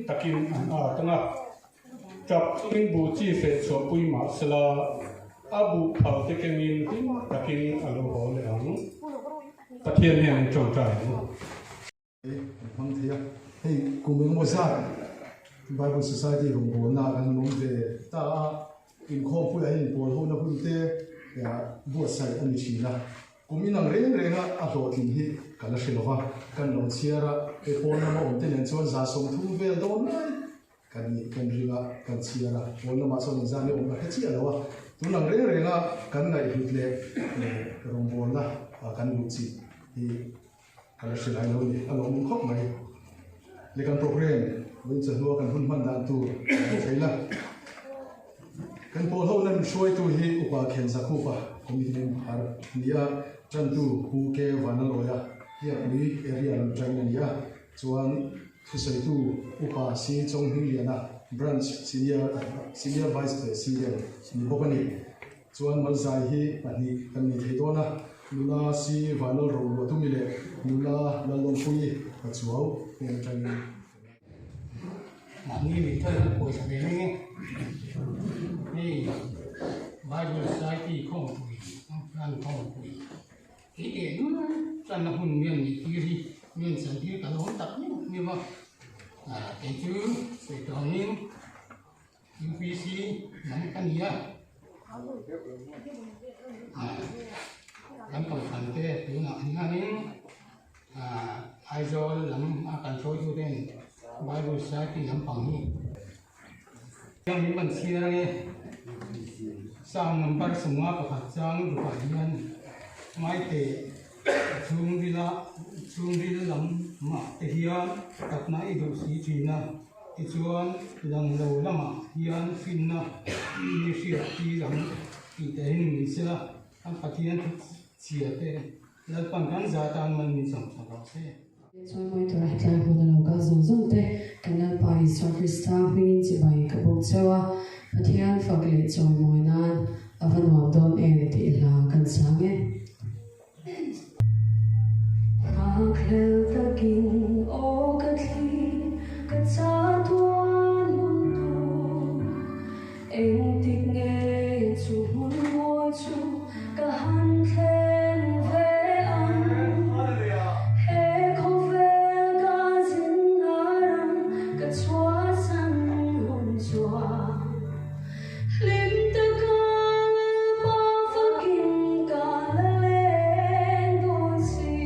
takin tanga chap in bu chi fe cho pui ma sala abu phau te kemin tin takin alo ho le ang pathian hian chong trai mang thia hey kumeng mo sa Bible Society rong bo na kan nom ve ta in kho pu ai bol ho na pu te ya bu sai ani chi na kuminang reng renga a lo tin hi kala shilova kan lo chiara e pona mo te nen chon za som thu vel don nai kan ni kan ringa kan chiara pona ma so za ne o ka chi alo tunang reng renga kan nai hit le rong bo na kan lu chi hi kala shilai lo ni alo mun khop mai le kan program win cha lo kan hun man dan tu feila kan pol ho nan shoi tu hi upa khen sa khu pa committee har nia chan tu hu ke vanaloya ya ni area lam train nia chuan thu sei tu upa si chong hi liana branch senior vice president ni bokani chuan mal zai hi pani kan ni theidona nula si vanal ro lo tu mile nula lalong pui ka chuau pen train ni ni thai ko sa ni ni Bible Society không quỷ, ăn không quỷ. Cái để nó chân là hồn miền thì đi miền sản thì cả nó tập nhưng mà cái chữ phải tròn nên UPC nắm cái gì á, nắm tổng phần thế thứ nào thì anh nên ISO nắm control cho nên Bible Society nắm bằng gì, yang ini manusia ni sang number semua pekerjaan berbagian mai te chung di dalam mak tehian katna itu si Cina ituan dalam laut lama hian finna ini si dalam kita ini Indonesia kan patian siate lepas kan zatan menisam sama saya. Choi moi to ra tla ko na ka zong zong te kana pa is Krista hin chi bai ka bo chawa Pathian fakli choi moinan avanwam don en ti la kan sange aklel takin o katli katsa tuan mundu eng tik nge chu mun moi chu ka han thlen ve an he ko vel ka zin aram ka chua san hun chua lim ta ka pa fakin ka la len don si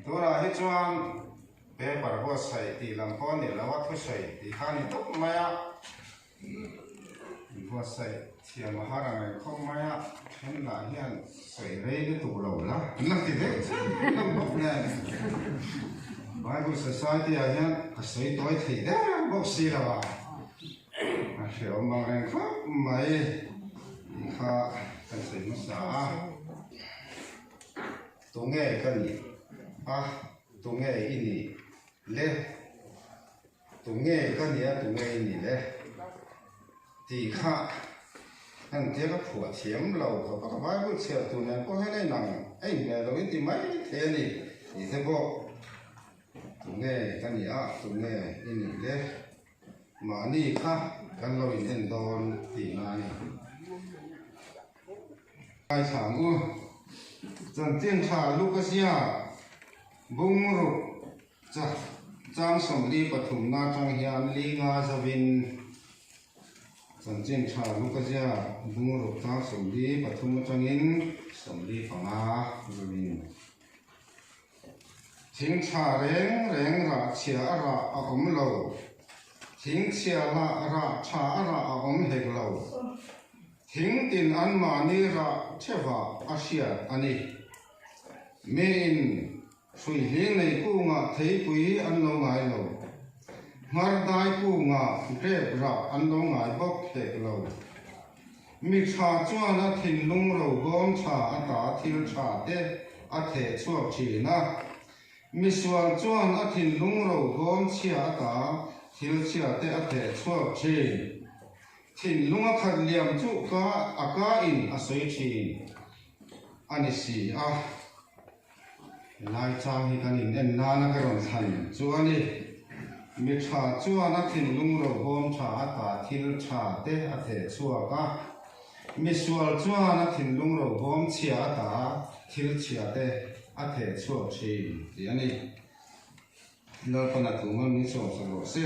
tura hi chuan paper ho sai ti lam pon ni lawa thu sai ti khani tok maya ho sai thiam harang ai khom maya hen la hian sai rei ni tu lo la nak ti de nam bok ne Bible Society a hian a sei toi thei de bok si la wa a hriau mang reng khop mai kha kan sei ma sa tu nghe cái gì tu nghe cái gì lên tu nghe cái gì tu nghe cái gì lên thì khác anh thấy cái phổ thiểm lâu có cái bài bút chiều tu nên có cái này nặng anh nghe rồi thì mấy thế này thì thế bộ tu nghe cái gì tu nghe cái gì lên mà đi khác cái lâu in đòn thì này ai sáng u dân tiên trả lúc cái gì bung rục trang sông đi bắt thùng na trang hiền li nga zavin dân tiên trả lúc cái gì bung rục trang sông đi bắt thùng trang in sông đi phẳng na zavin thính trả rèn ra chia ra ôm lâu thính chia ra trả ra ôm hek lâu thính tin ăn mà ni ra chế vào Asia ani Main suy hiến này cô ngạ thấy quý ăn lâu ngài lâu mar đai cô ngạ rep ra ăn lâu ngài bốc hek lâu mi cha chua na thìn lung lâu gom cha ta thil cha te a the chuak chi na mi sual chuan a thìn lung lâu gom chia ta thil chia te a the chuak chi thìn lung a khat liam chu ka aka in a soi chi ani si a lai chang hi kan in en na na ka ron than chuani mi tha chuan a thin lung ro bom tha ta thil tha te a the chuaka mi sual chuan a thin lung ro bom chia ta thil chia te a the chuak chi ti ani lo pana tu ma mi so se